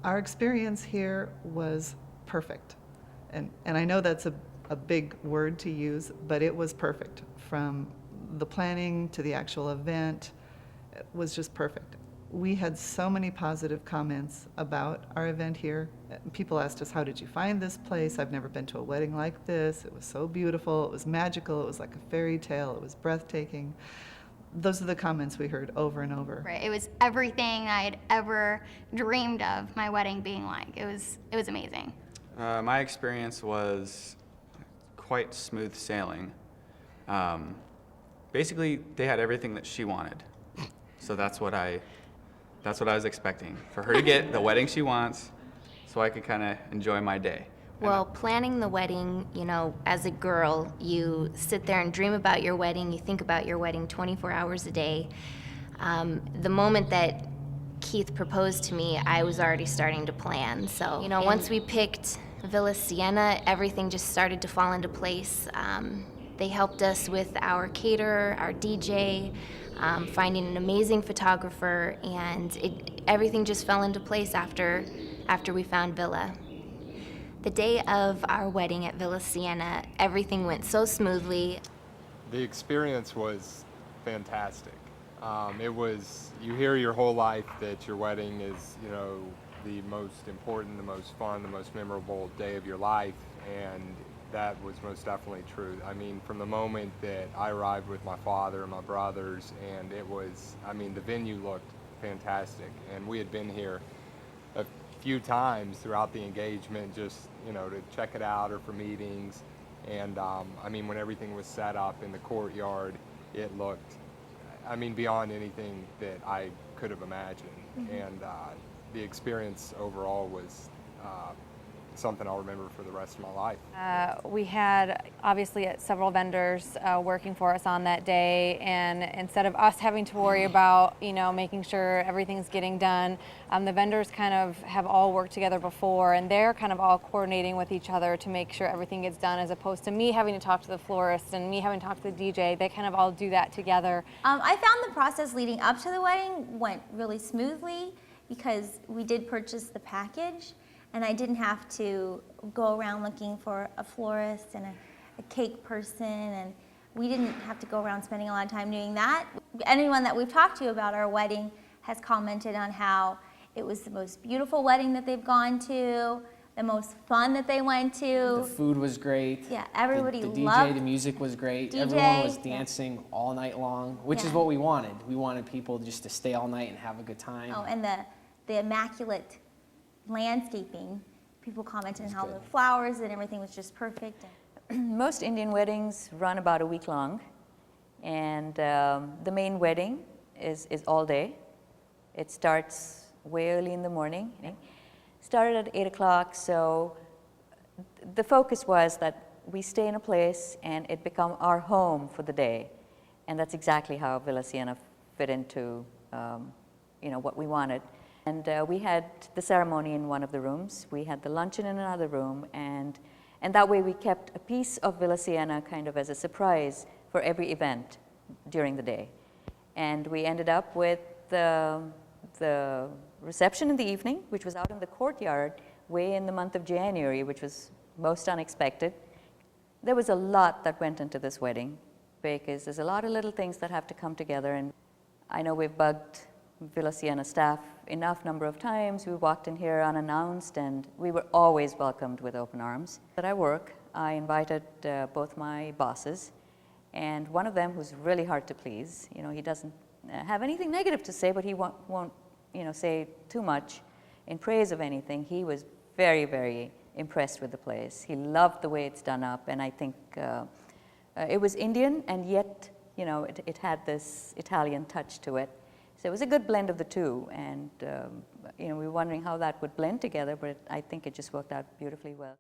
Our experience here was perfect. And I know that's a big word to use, but it was perfect. From the planning to the actual event, it was just perfect. We had so many positive comments about our event here. People asked us, how did you find this place? I've never been to a wedding like this. It was so beautiful. It was magical. It was like a fairy tale. It was breathtaking. Those are the comments we heard over and over. Right. It was everything I had ever dreamed of my wedding being like. It was amazing. My experience was quite smooth sailing. Basically, they had everything that she wanted. So that's what I was expecting, for her to get the wedding she wants so I could kind of enjoy my day. Well, planning the wedding, you know, as a girl, you sit there and dream about your wedding, you think about your wedding 24 hours a day. The moment that Keith proposed to me, I was already starting to plan. So, you know, once we picked Villa Siena, everything just started to fall into place. They helped us with our caterer, our DJ, finding an amazing photographer, and everything just fell into place after we found Villa. The day of our wedding at Villa Siena, everything went so smoothly. The experience was fantastic. You hear your whole life that your wedding is, you know, the most important, the most fun, the most memorable day of your life, and that was most definitely true. I mean, from the moment that I arrived with my father and my brothers, and the venue looked fantastic, and we had been here a few times throughout the engagement, just, you know, to check it out or for meetings, and when everything was set up in the courtyard, it looked, beyond anything that I could have imagined. Mm-hmm. And the experience overall was something I'll remember for the rest of my life. We had obviously several vendors working for us on that day, and instead of us having to worry about, you know, making sure everything's getting done, the vendors kind of have all worked together before, and they're kind of all coordinating with each other to make sure everything gets done, as opposed to me having to talk to the florist and me having to talk to the DJ. They kind of all do that together. I found the process leading up to the wedding went really smoothly because we did purchase the package, and I didn't have to go around looking for a florist and a cake person, and we didn't have to go around spending a lot of time doing that. Anyone that we've talked to about our wedding has commented on how it was the most beautiful wedding that they've gone to, the most fun that they went to. The food was great. Yeah, everybody the loved DJ, the music was great. DJ, everyone was dancing all night long, which is Yeah. what we wanted. We wanted people just to stay all night and have a good time. Oh, and the immaculate landscaping. People commented on how good. the flowers and everything was just perfect. Most Indian weddings run about a week long, and the main wedding is all day. It starts way early in the morning. Started at 8 o'clock, so the focus was that we stay in a place and it become our home for the day, and that's exactly how Villa Siena fit into what we wanted. And we had the ceremony in one of the rooms. We had the luncheon in another room, and that way we kept a piece of Villa Siena kind of as a surprise for every event during the day. And we ended up with the reception in the evening, which was out in the courtyard way in the month of January, which was most unexpected. There was a lot that went into this wedding because there's a lot of little things that have to come together, and I know we've bugged Villa Siena staff enough number of times. We walked in here unannounced, and we were always welcomed with open arms. At I work, I invited both my bosses, and one of them who's really hard to please. You know, he doesn't have anything negative to say, but he won't say too much in praise of anything. He was very, very impressed with the place. He loved the way it's done up, and I think it was Indian, and yet, it had this Italian touch to it. So it was a good blend of the two, and we were wondering how that would blend together, but I think it just worked out beautifully well.